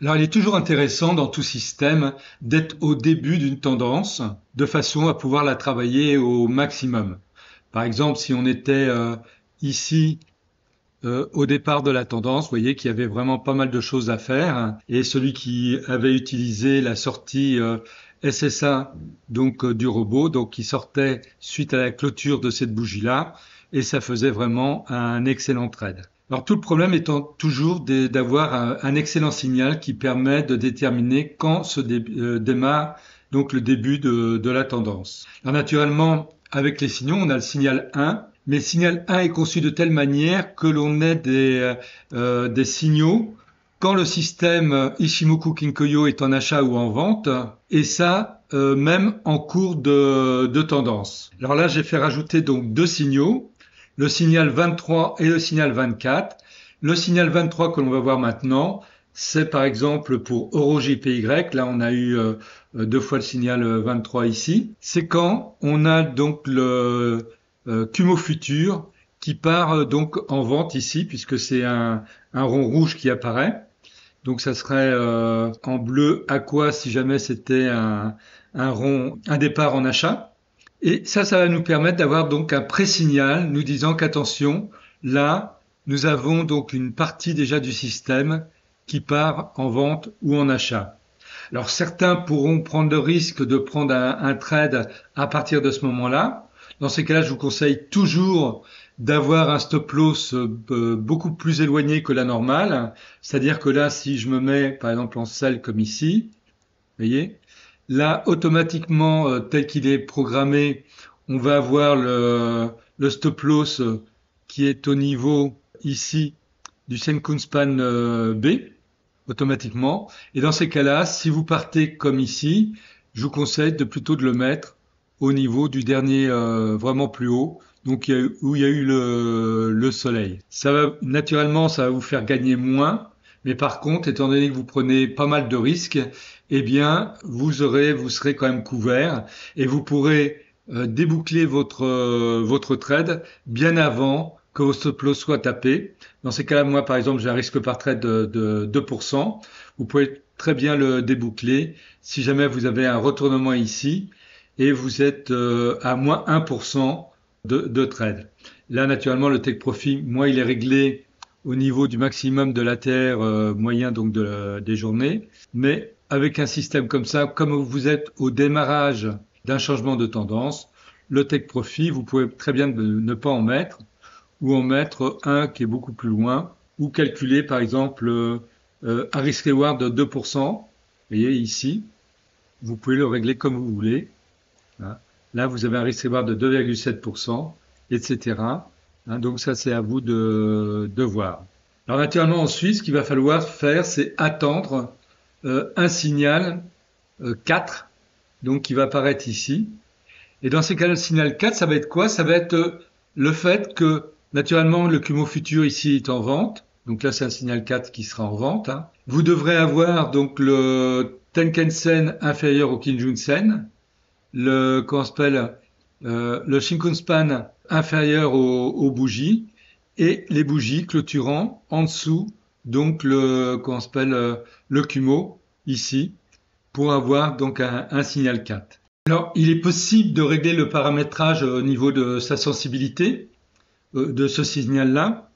Alors, il est toujours intéressant dans tout système d'être au début d'une tendance de façon à pouvoir la travailler au maximum. Par exemple, si on était ici au départ de la tendance, vous voyez qu'il y avait vraiment pas mal de choses à faire, hein. Et celui qui avait utilisé la sortie SSA du robot, donc qui sortait suite à la clôture de cette bougie-là, et ça faisait vraiment un excellent trade. Alors tout le problème étant toujours d'avoir un excellent signal qui permet de déterminer quand démarre donc le début de la tendance. Alors naturellement, avec les signaux, on a le signal 1, mais le signal 1 est conçu de telle manière que l'on ait des signaux quand le système Ishimoku Kinkoyo est en achat ou en vente, et ça même en cours de tendance. Alors là, j'ai fait rajouter donc deux signaux, le signal 23 et le signal 24. Le signal 23 que l'on va voir maintenant, c'est par exemple pour EuroJPY, là on a eu deux fois le signal 23 ici. C'est quand on a donc le Kumo futur qui part donc en vente ici, puisque c'est un rond rouge qui apparaît. Donc ça serait en bleu aqua si jamais c'était un départ en achat. Et ça va nous permettre d'avoir donc un pré-signal nous disant qu'attention, là, nous avons donc une partie déjà du système qui part en vente ou en achat. Alors certains pourront prendre le risque de prendre un trade à partir de ce moment-là. Dans ces cas-là, je vous conseille toujours d'avoir un stop loss beaucoup plus éloigné que la normale. C'est-à-dire que là, si je me mets par exemple en sell comme ici, vous voyez, là automatiquement tel qu'il est programmé, on va avoir le stop loss qui est au niveau ici du Senkou Span B automatiquement. Et dans ces cas-là, si vous partez comme ici, je vous conseille de plutôt de le mettre au niveau du dernier vraiment plus haut, donc où il y a eu le soleil. Naturellement, ça va vous faire gagner moins, mais par contre, étant donné que vous prenez pas mal de risques, eh bien, vous serez quand même couvert et vous pourrez déboucler votre trade bien avant que vos stop loss soient tapés. Dans ces cas-là, moi, par exemple, j'ai un risque par trade de 2%. Vous pouvez très bien le déboucler si jamais vous avez un retournement ici et vous êtes à moins 1% de trade. Là, naturellement, le take profit, moi, il est réglé au niveau du maximum de l'ATR moyen donc des journées. Mais avec un système comme ça, comme vous êtes au démarrage d'un changement de tendance, le take profit, vous pouvez très bien ne pas en mettre ou en mettre un qui est beaucoup plus loin, ou calculer par exemple un risk reward de 2%. Vous voyez ici, vous pouvez le régler comme vous voulez. Là, vous avez un risk reward de 2,7%, etc. Donc ça, c'est à vous de voir. Alors naturellement, ensuite, ce qu'il va falloir faire, c'est attendre un signal 4, donc qui va apparaître ici. Et dans ces cas-là, le signal 4, ça va être quoi? Ça va être le fait que, naturellement, le Kumo futur ici est en vente. Donc là, c'est un signal 4 qui sera en vente. Vous devrez avoir donc le Tenkan-sen inférieur au Kijun-sen, le Shinko-span inférieur aux bougies, et les bougies clôturant en dessous, donc le Kumo ici, pour avoir donc un signal 4. Alors, il est possible de régler le paramétrage au niveau de sa sensibilité de ce signal-là,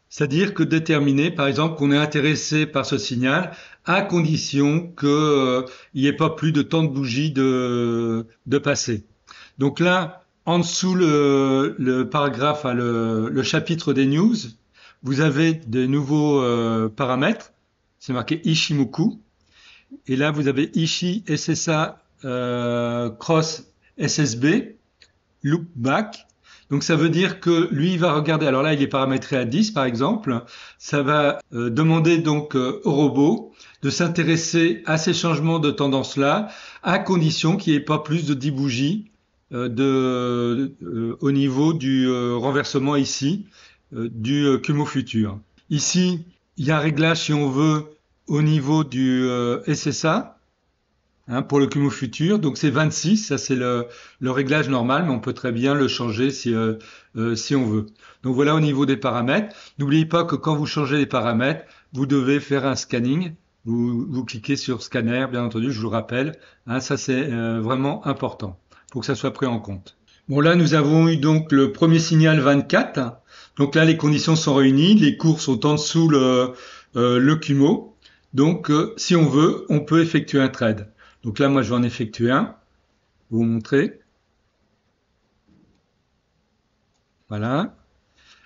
c'est-à-dire que déterminer, par exemple, qu'on est intéressé par ce signal à condition qu'il n'y ait pas plus de tant de bougies de passer. Donc là, en dessous le paragraphe, le chapitre des news, vous avez des nouveaux paramètres. C'est marqué Ishimoku. Et là, vous avez Ishi SSA cross SSB, loop back. Donc ça veut dire que lui il va regarder. Alors là, il est paramétré à 10 par exemple. Ça va demander donc au robot de s'intéresser à ces changements de tendance-là, à condition qu'il n'y ait pas plus de 10 bougies au niveau du renversement ici du Kumo futur. Ici, il y a un réglage si on veut au niveau du SSA. Pour le Kumo futur, donc c'est 26, ça c'est le réglage normal, mais on peut très bien le changer si on veut. Donc voilà au niveau des paramètres. N'oubliez pas que quand vous changez les paramètres, vous devez faire un scanning, vous cliquez sur scanner, bien entendu, je vous le rappelle, hein, ça c'est vraiment important pour que ça soit pris en compte. Bon, là, nous avons eu donc le premier signal 24. Donc là, les conditions sont réunies, les cours sont en dessous le Kumo. Donc, si on veut, on peut effectuer un trade. Donc là, moi, je vais en effectuer un. Vous montrer. Voilà.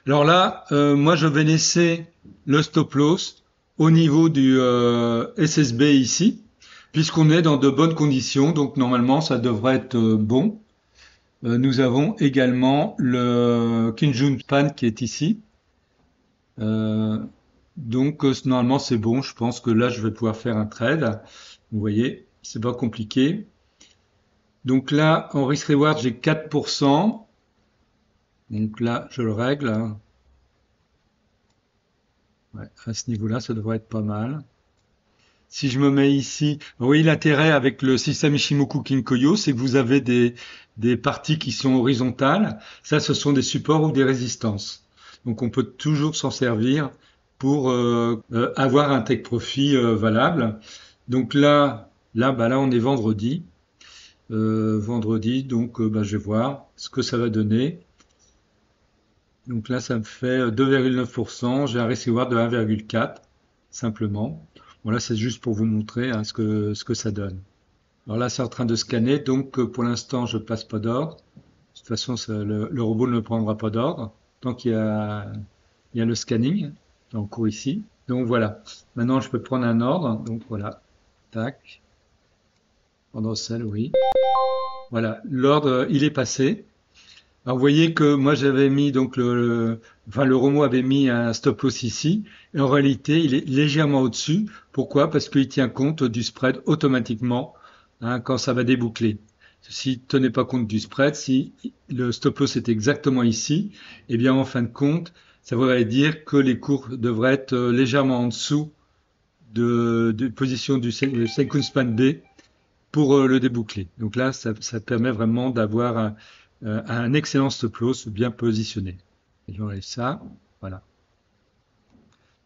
Alors là, moi, je vais laisser le stop loss au niveau du SSB ici, puisqu'on est dans de bonnes conditions. Donc, normalement, ça devrait être bon. Nous avons également le Kinjun Pan qui est ici. Euh, donc, normalement, c'est bon. Je pense que là, je vais pouvoir faire un trade. Vous voyez, c'est pas compliqué. Donc là, en risk reward, j'ai 4%. Donc là, je le règle, hein. Ouais, à ce niveau-là, ça devrait être pas mal. Si je me mets ici, oui, l'intérêt avec le système Ishimoku Kinkoyo, c'est que vous avez des parties qui sont horizontales. Ça, ce sont des supports ou des résistances. Donc, on peut toujours s'en servir pour avoir un take profit valable. Donc là, on est vendredi. Vendredi, donc bah, je vais voir ce que ça va donner. Donc là, ça me fait 2,9%. J'ai un risk reward de 1,4 simplement. Voilà, c'est juste pour vous montrer hein, ce que ça donne. Alors là, c'est en train de scanner, donc pour l'instant, je passe pas d'ordre. De toute façon, le robot ne prendra pas d'ordre tant il y a le scanning en cours ici. Donc voilà. Maintenant, je peux prendre un ordre. Donc voilà. Tac. Ordre sell, oui. Voilà. L'ordre, il est passé. Alors, vous voyez que moi j'avais mis donc enfin le Romo avait mis un stop loss ici et en réalité il est légèrement au-dessus. Pourquoi? Parce qu'il tient compte du spread automatiquement hein, quand ça va déboucler. Si tenait pas compte du spread, si le stop loss est exactement ici, eh bien en fin de compte, ça voudrait dire que les cours devraient être légèrement en dessous de position du second span B pour le déboucler. Donc là, ça permet vraiment d'avoir un excellent stop loss bien positionné. Et j'enlève ça, voilà.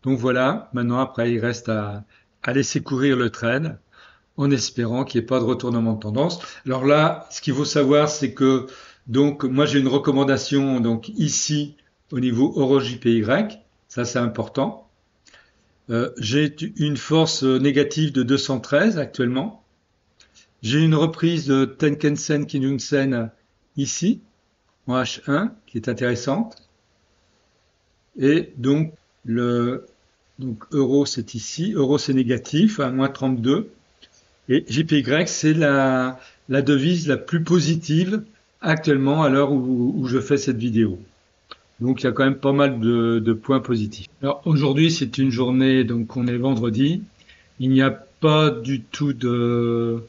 Donc voilà, maintenant après il reste à laisser courir le trade en espérant qu'il n'y ait pas de retournement de tendance. Alors là, ce qu'il faut savoir, c'est que donc moi j'ai une recommandation donc ici au niveau Euro JPY, ça c'est important. J'ai une force négative de 213 actuellement. J'ai une reprise de Tenken-sen Kijun-sen ici, en H1, qui est intéressante. Et donc, euro, c'est ici. Euro, c'est négatif, à moins 32. Et JPY, c'est la devise la plus positive actuellement à l'heure où je fais cette vidéo. Donc, il y a quand même pas mal de points positifs. Alors, aujourd'hui, c'est une journée, donc on est vendredi. Il n'y a pas du tout de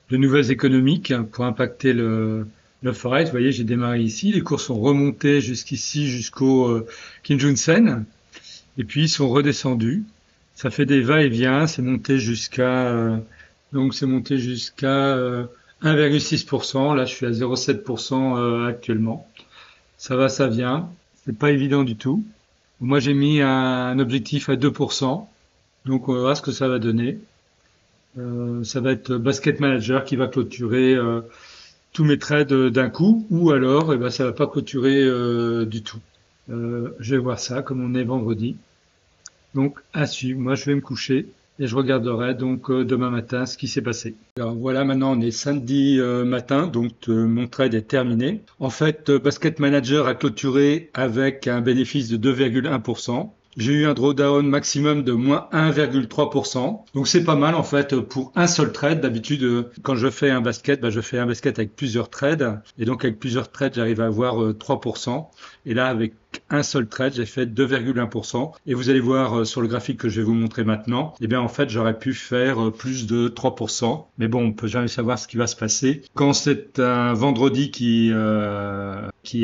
nouvelles économiques hein, pour impacter le forex. Vous voyez, j'ai démarré ici. Les cours sont remontés jusqu'ici, jusqu'au Kijun-sen. Et puis, ils sont redescendus. Ça fait des va-et-vient. C'est monté jusqu'à 1,6%. Là, je suis à 0,7% actuellement. Ça va, ça vient. C'est pas évident du tout. Moi, j'ai mis un objectif à 2%. Donc, on va voir ce que ça va donner. Ça va être Basket Manager qui va clôturer tous mes trades d'un coup, ou alors, ça va pas clôturer du tout. Je vais voir ça, comme on est vendredi. Donc, à suivre. Moi, je vais me coucher et je regarderai donc demain matin ce qui s'est passé. Alors voilà, maintenant on est samedi matin, donc mon trade est terminé. En fait, Basket Manager a clôturé avec un bénéfice de 2,1%. J'ai eu un drawdown maximum de moins 1,3%. Donc c'est pas mal en fait pour un seul trade. D'habitude, quand je fais un basket, je fais un basket avec plusieurs trades. Et donc avec plusieurs trades, j'arrive à avoir 3%. Et là, avec un seul trade, j'ai fait 2,1%. Et vous allez voir sur le graphique que je vais vous montrer maintenant, eh bien en fait, j'aurais pu faire plus de 3%. Mais bon, on peut jamais savoir ce qui va se passer. Quand c'est un vendredi qui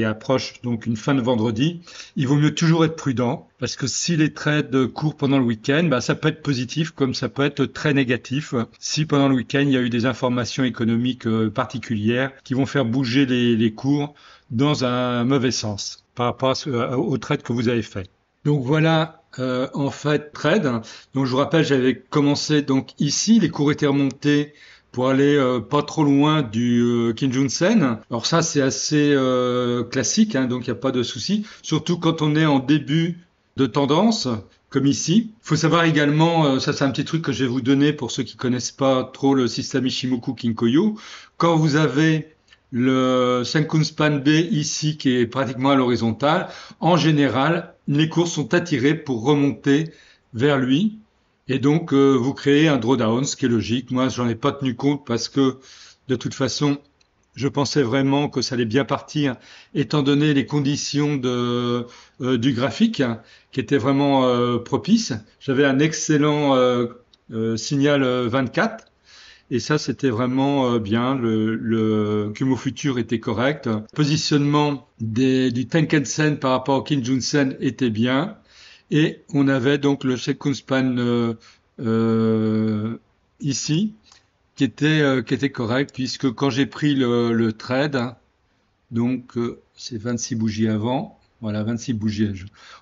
approche donc une fin de vendredi, il vaut mieux toujours être prudent parce que si les trades courent pendant le week-end, ça peut être positif comme ça peut être très négatif. Si pendant le week-end, il y a eu des informations économiques particulières qui vont faire bouger les cours dans un mauvais sens par rapport au trade que vous avez fait. Donc voilà, en fait, trade. Donc je vous rappelle, j'avais commencé donc ici, les cours étaient remontés pour aller pas trop loin du Kijun-sen. Alors ça, c'est assez classique, hein, donc il n'y a pas de souci. Surtout quand on est en début de tendance, comme ici. Il faut savoir également, ça c'est un petit truc que je vais vous donner pour ceux qui connaissent pas trop le système Ichimoku Kinkoyo. Quand vous avez le Senkun Span B ici qui est pratiquement à l'horizontale, en général, les cours sont attirés pour remonter vers lui. Et donc, vous créez un drawdown, ce qui est logique. Moi, j'en ai pas tenu compte parce que, de toute façon, je pensais vraiment que ça allait bien partir, étant donné les conditions du graphique, qui étaient vraiment propices. J'avais un excellent signal 24. Et ça, c'était vraiment bien. Le Kumo Future était correct. Le positionnement du Tenkan-sen par rapport au Kijun-sen était bien. Et on avait donc le Sekkun Span ici, qui était correct, puisque quand j'ai pris le trade, donc c'est 26 bougies avant, voilà, 26 bougies.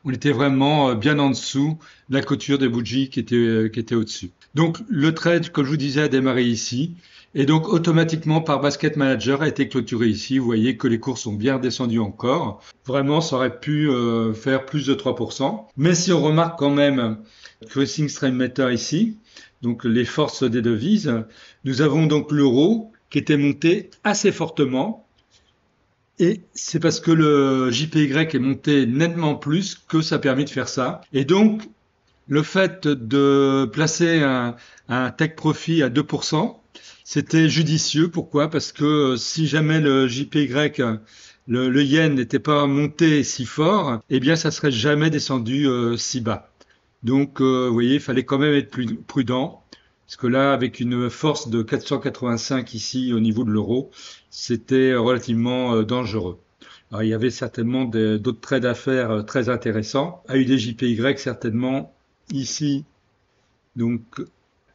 On était vraiment bien en dessous de la clôture des bougies qui était au-dessus. Donc le trade, comme je vous disais, a démarré ici. Et donc automatiquement par Basket Manager a été clôturé ici. Vous voyez que les cours sont bien descendus encore. Vraiment, ça aurait pu faire plus de 3%. Mais si on remarque quand même Crossing Stream Meter ici, donc les forces des devises, nous avons donc l'euro qui était monté assez fortement. Et c'est parce que le JPY est monté nettement plus que ça a permis de faire ça. Et donc, le fait de placer un take profit à 2%, c'était judicieux. Pourquoi? Parce que si jamais le JPY, le yen n'était pas monté si fort, eh bien, ça serait jamais descendu si bas. Donc, vous voyez, il fallait quand même être plus prudent. Parce que là, avec une force de 485 ici au niveau de l'euro, c'était relativement dangereux. Alors, il y avait certainement d'autres trades à faire très intéressants. AUD-JPY, certainement, ici. Donc,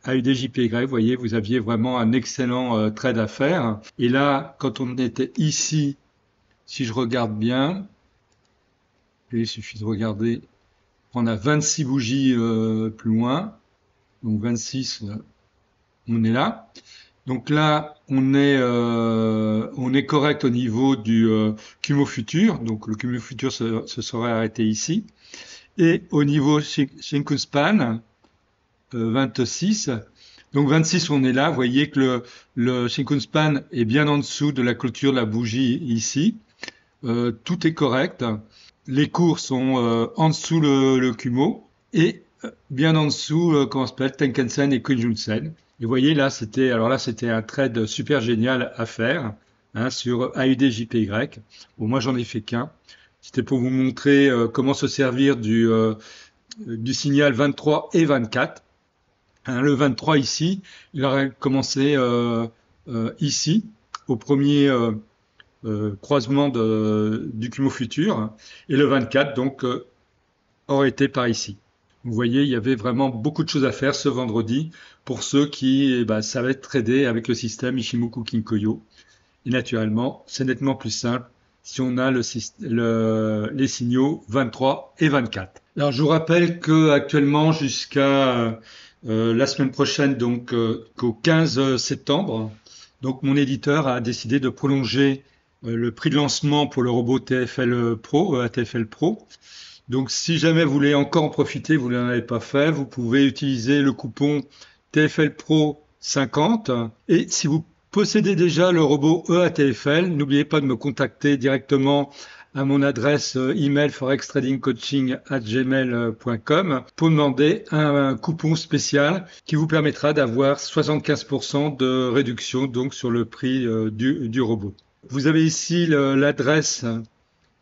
AUD-JPY, vous voyez, vous aviez vraiment un excellent trade à faire. Et là, quand on était ici, si je regarde bien, il suffit de regarder, on a 26 bougies plus loin. Donc 26, on est là. Donc là, on est correct au niveau du Kumo Futur. Donc le Kumo Futur se serait arrêté ici. Et au niveau Shinkun Span, 26. Donc 26, on est là. Vous voyez que le Shinkun Span est bien en dessous de la clôture de la bougie ici. Tout est correct. Les cours sont en dessous le Kumo et bien en dessous, comment ça s'appelle, Tenkan-sen et Kijun-sen. Et vous voyez là, c'était un trade super génial à faire hein, sur AUD-JPY. Bon, moi j'en ai fait qu'un. C'était pour vous montrer comment se servir du signal 23 et 24. Hein, le 23 ici, il aurait commencé ici, au premier croisement du Kumo Futur, et le 24 donc aurait été par ici. Vous voyez, il y avait vraiment beaucoup de choses à faire ce vendredi pour ceux qui savaient trader avec le système Ichimoku Kinkoyo. Et naturellement, c'est nettement plus simple si on a les signaux 23 et 24. Alors je vous rappelle que actuellement jusqu'à la semaine prochaine, donc qu'au 15 septembre, donc mon éditeur a décidé de prolonger le prix de lancement pour le robot TFL Pro, TFL Pro. Donc, si jamais vous voulez encore en profiter, vous ne l'avez pas fait, vous pouvez utiliser le coupon TFL Pro 50. Et si vous possédez déjà le robot EATFL, n'oubliez pas de me contacter directement à mon adresse email forextradingcoaching@gmail.com pour demander un coupon spécial qui vous permettra d'avoir 75% de réduction donc sur le prix du robot. Vous avez ici l'adresse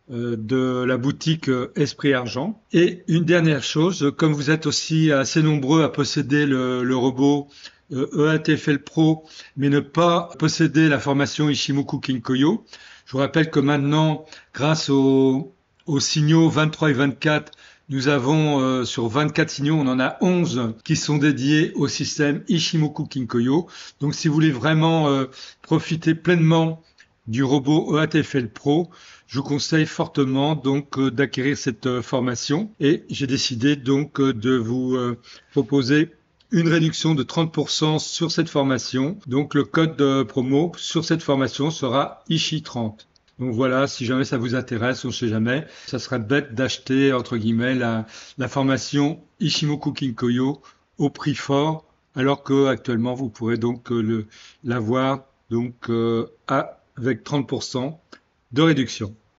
de la boutique Esprit Argent. Et une dernière chose, comme vous êtes aussi assez nombreux à posséder le robot EATFL Pro, mais ne pas posséder la formation Ichimoku Kinkoyo, je vous rappelle que maintenant, grâce aux signaux 23 et 24, nous avons sur 24 signaux, on en a 11 qui sont dédiés au système Ichimoku Kinkoyo. Donc si vous voulez vraiment profiter pleinement du robot EATFL Pro, je vous conseille fortement donc d'acquérir cette formation et j'ai décidé donc de vous proposer une réduction de 30% sur cette formation. Donc le code de promo sur cette formation sera ICHI30. Donc voilà, si jamais ça vous intéresse, on ne sait jamais, ça serait bête d'acheter entre guillemets la formation Ishimo Cooking Koyo au prix fort, alors que actuellement vous pourrez donc l'avoir donc avec 30% de réduction.